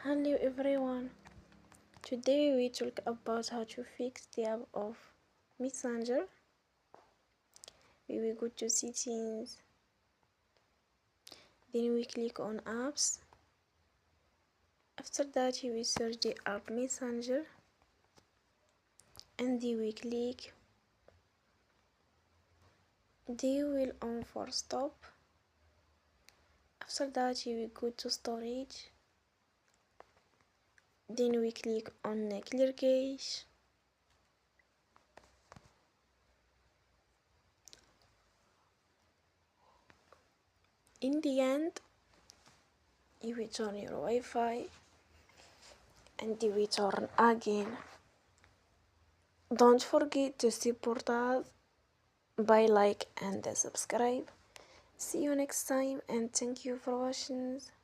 Hello everyone. Today we talk about how to fix the app of Messenger. We will go to settings, then we click on apps. After that we search the app Messenger and then we click. They will on for stop. After that we go to storage. Then we click on clear cache. In the end, you will turn your Wi-Fi and you will turn again. Don't forget to support us by like and subscribe. See you next time and thank you for watching.